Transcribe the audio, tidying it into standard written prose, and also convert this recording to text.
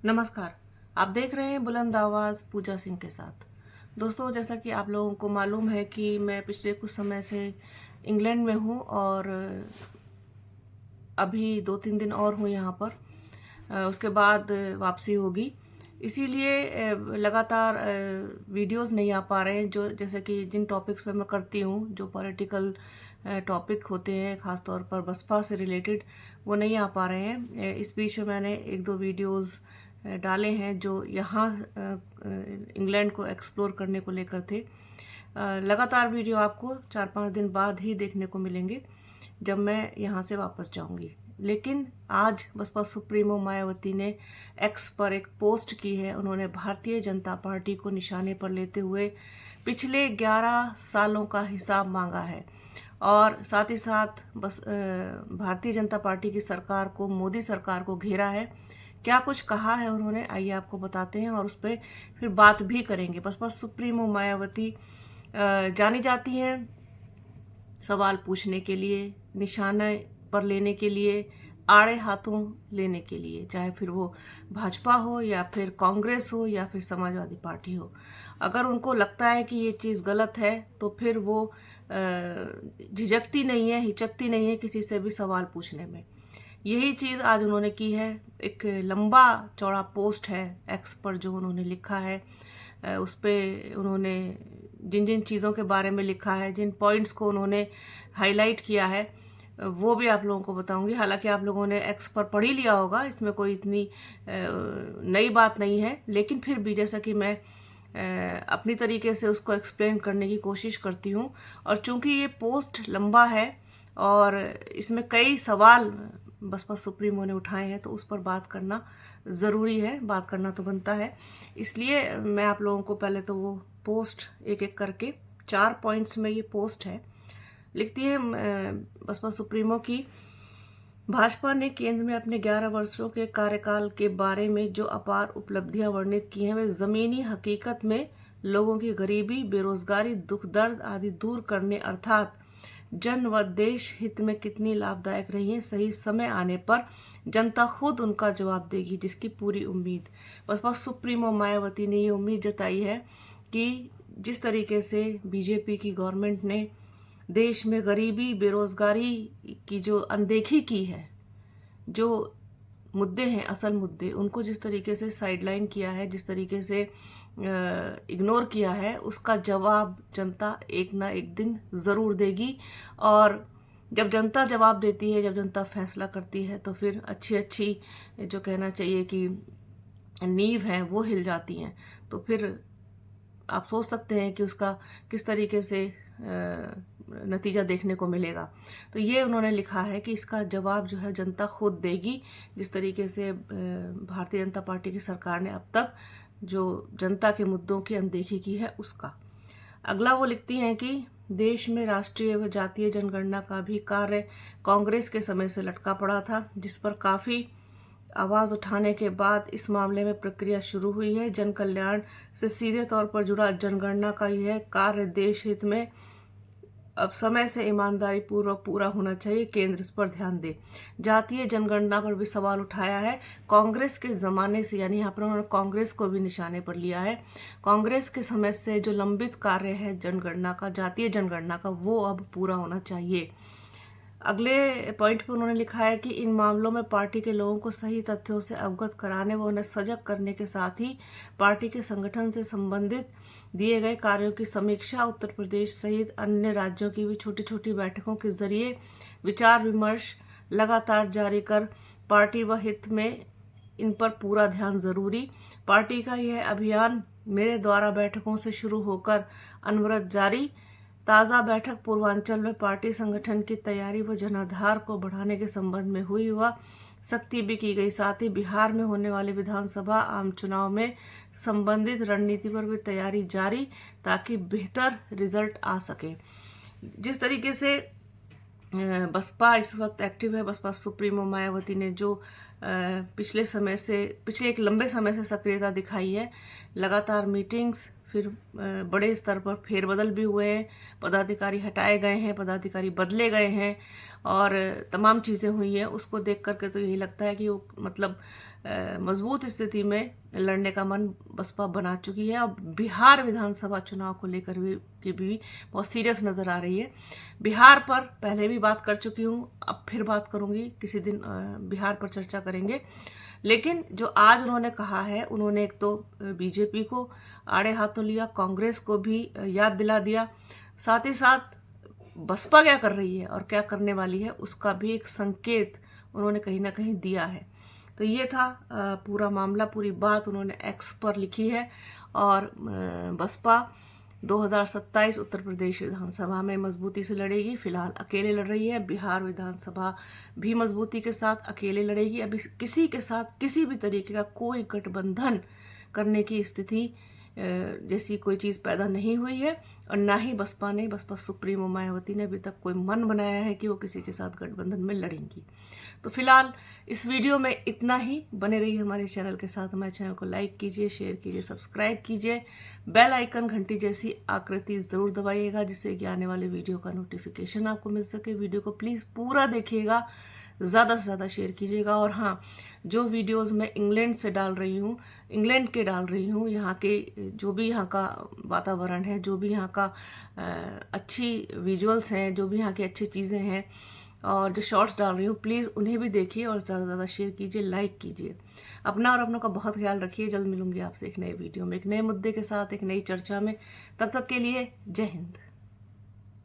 नमस्कार। आप देख रहे हैं बुलंद आवाज़ पूजा सिंह के साथ। दोस्तों, जैसा कि आप लोगों को मालूम है कि मैं पिछले कुछ समय से इंग्लैंड में हूँ और अभी 2-3 दिन और हूँ यहाँ पर। उसके बाद वापसी होगी। इसीलिए लगातार वीडियोस नहीं आ पा रहे हैं, जो जैसे कि जिन टॉपिक्स पे मैं करती हूँ, जो पॉलिटिकल टॉपिक होते हैं ख़ास तौर पर बसपा से रिलेटेड, वो नहीं आ पा रहे हैं। इस बीच में मैंने 1-2 वीडियोस डाले हैं जो यहाँ इंग्लैंड को एक्सप्लोर करने को लेकर थे। लगातार वीडियो आपको 4-5 दिन बाद ही देखने को मिलेंगे जब मैं यहाँ से वापस जाऊंगी। लेकिन आज बसपा सुप्रीमो मायावती ने एक्स पर एक पोस्ट की है। उन्होंने भारतीय जनता पार्टी को निशाने पर लेते हुए पिछले 11 सालों का हिसाब मांगा है और साथ ही साथ भारतीय जनता पार्टी की सरकार को, मोदी सरकार को घेरा है। क्या कुछ कहा है उन्होंने, आइए आपको बताते हैं और उस पर फिर बात भी करेंगे। बसपा सुप्रीमो मायावती जानी जाती हैं सवाल पूछने के लिए, निशाने पर लेने के लिए, आड़े हाथों लेने के लिए, चाहे फिर वो भाजपा हो या फिर कांग्रेस हो या फिर समाजवादी पार्टी हो। अगर उनको लगता है कि ये चीज़ गलत है तो फिर वो झिझकती नहीं है, हिचकती नहीं है किसी से भी सवाल पूछने में। यही चीज़ आज उन्होंने की है। एक लंबा चौड़ा पोस्ट है एक्स पर जो उन्होंने लिखा है। उस पर उन्होंने जिन जिन चीज़ों के बारे में लिखा है, जिन पॉइंट्स को उन्होंने हाईलाइट किया है, वो भी आप लोगों को बताऊंगी। हालांकि आप लोगों ने एक्स पर पढ़ ही लिया होगा, इसमें कोई इतनी नई बात नहीं है, लेकिन फिर भी जैसा कि मैं अपनी तरीके से उसको एक्सप्लेन करने की कोशिश करती हूँ। और चूंकि ये पोस्ट लंबा है और इसमें कई सवाल बसपा सुप्रीमो ने उठाए हैं, तो उस पर बात करना ज़रूरी है, बात करना तो बनता है। इसलिए मैं आप लोगों को पहले तो वो पोस्ट एक एक करके 4 पॉइंट्स में ये पोस्ट है। लिखती है बसपा सुप्रीमो की, भाजपा ने केंद्र में अपने 11 वर्षों के कार्यकाल के बारे में जो अपार उपलब्धियां वर्णित की हैं, वे जमीनी हकीकत में लोगों की गरीबी, बेरोजगारी, दुख दर्द आदि दूर करने अर्थात जन व देश हित में कितनी लाभदायक रही हैं, सही समय आने पर जनता खुद उनका जवाब देगी, जिसकी पूरी उम्मीद। बसपा सुप्रीमो मायावती ने ये उम्मीद जताई है कि जिस तरीके से बीजेपी की गवर्नमेंट ने देश में गरीबी, बेरोजगारी की जो अनदेखी की है, जो मुद्दे हैं, असल मुद्दे, उनको जिस तरीके से साइडलाइन किया है, जिस तरीके से इग्नोर किया है, उसका जवाब जनता एक ना एक दिन ज़रूर देगी। और जब जनता जवाब देती है, जब जनता फैसला करती है, तो फिर अच्छी अच्छी जो कहना चाहिए कि नींव हैं वो हिल जाती हैं। तो फिर आप सोच सकते हैं कि उसका किस तरीके से नतीजा देखने को मिलेगा। तो ये उन्होंने लिखा है कि इसका जवाब जो है जनता खुद देगी, जिस तरीके से भारतीय जनता पार्टी की सरकार ने अब तक जो जनता के मुद्दों की अनदेखी की है उसका। अगला वो लिखती हैं कि देश में राष्ट्रीय व जातीय जनगणना का भी कार्य कांग्रेस के समय से लटका पड़ा था, जिस पर काफ़ी आवाज़ उठाने के बाद इस मामले में प्रक्रिया शुरू हुई है। जन कल्याण से सीधे तौर पर जुड़ा जनगणना का यह कार्य देश हित में अब समय से ईमानदारी पूर्वक पूरा होना चाहिए, केंद्र इस पर ध्यान दे। जातीय जनगणना पर भी सवाल उठाया है कांग्रेस के ज़माने से, यानी यहाँ पर उन्होंने कांग्रेस को भी निशाने पर लिया है। कांग्रेस के समय से जो लंबित कार्य है जनगणना का, जातीय जनगणना का, वो अब पूरा होना चाहिए। अगले पॉइंट पर उन्होंने लिखा है कि इन मामलों में पार्टी के लोगों को सही तथ्यों से अवगत कराने व उन्हें सजग करने के साथ ही पार्टी के संगठन से संबंधित दिए गए कार्यों की समीक्षा उत्तर प्रदेश सहित अन्य राज्यों की भी छोटी छोटी बैठकों के जरिए विचार विमर्श लगातार जारी कर पार्टी व हित में इन पर पूरा ध्यान जरूरी। पार्टी का यह अभियान मेरे द्वारा बैठकों से शुरू होकर अनवरत जारी। ताज़ा बैठक पूर्वांचल में पार्टी संगठन की तैयारी व जनाधार को बढ़ाने के संबंध में हुई व सख्ती भी की गई। साथ ही बिहार में होने वाले विधानसभा आम चुनाव में संबंधित रणनीति पर भी तैयारी जारी, ताकि बेहतर रिजल्ट आ सके। जिस तरीके से बसपा इस वक्त एक्टिव है, बसपा सुप्रीमो मायावती ने जो पिछले एक लंबे समय से सक्रियता दिखाई है, लगातार मीटिंग्स, फिर बड़े स्तर पर फेरबदल भी हुए हैं, पदाधिकारी हटाए गए हैं, पदाधिकारी बदले गए हैं और तमाम चीज़ें हुई हैं, उसको देख करके तो यही लगता है कि वो मतलब मजबूत स्थिति में लड़ने का मन बसपा बना चुकी है। और बिहार विधानसभा चुनाव को लेकर भी बहुत सीरियस नज़र आ रही है। बिहार पर पहले भी बात कर चुकी हूँ, अब फिर बात करूँगी, किसी दिन बिहार पर चर्चा करेंगे। लेकिन जो आज उन्होंने कहा है, उन्होंने एक तो बीजेपी को आड़े हाथों लिया, कांग्रेस को भी याद दिला दिया, साथ ही साथ बसपा क्या कर रही है और क्या करने वाली है उसका भी एक संकेत उन्होंने कहीं ना कहीं दिया है। तो ये था पूरा मामला, पूरी बात उन्होंने एक्स पर लिखी है। और बसपा 2027 उत्तर प्रदेश विधानसभा में मजबूती से लड़ेगी। फिलहाल अकेले लड़ रही है। बिहार विधानसभा भी मजबूती के साथ अकेले लड़ेगी। अभी किसी के साथ किसी भी तरीके का कोई गठबंधन करने की स्थिति जैसी कोई चीज़ पैदा नहीं हुई है, और ना ही बसपा सुप्रीमो मायावती ने अभी तक कोई मन बनाया है कि वो किसी के साथ गठबंधन में लड़ेंगी। तो फिलहाल इस वीडियो में इतना ही। बने रहिए हमारे चैनल के साथ। हमारे चैनल को लाइक कीजिए, शेयर कीजिए, सब्सक्राइब कीजिए, बेल आइकन घंटी जैसी आकृति ज़रूर दबाइएगा जिससे कि आने वाले वीडियो का नोटिफिकेशन आपको मिल सके। वीडियो को प्लीज़ पूरा देखिएगा, ज़्यादा से ज़्यादा शेयर कीजिएगा। और हाँ, जो वीडियोस मैं इंग्लैंड से डाल रही हूँ, इंग्लैंड के डाल रही हूँ, यहाँ के जो भी यहाँ का वातावरण है, जो भी यहाँ का अच्छी विजुअल्स हैं, जो भी यहाँ की अच्छी चीज़ें हैं, और जो शॉर्ट्स डाल रही हूँ, प्लीज़ उन्हें भी देखिए और ज़्यादा से ज़्यादा शेयर कीजिए, लाइक कीजिए। अपना और अपनों का बहुत ख्याल रखिए। जल्द मिलूंगी आपसे एक नए वीडियो में, एक नए मुद्दे के साथ, एक नई चर्चा में। तब तक के लिए जय हिंद।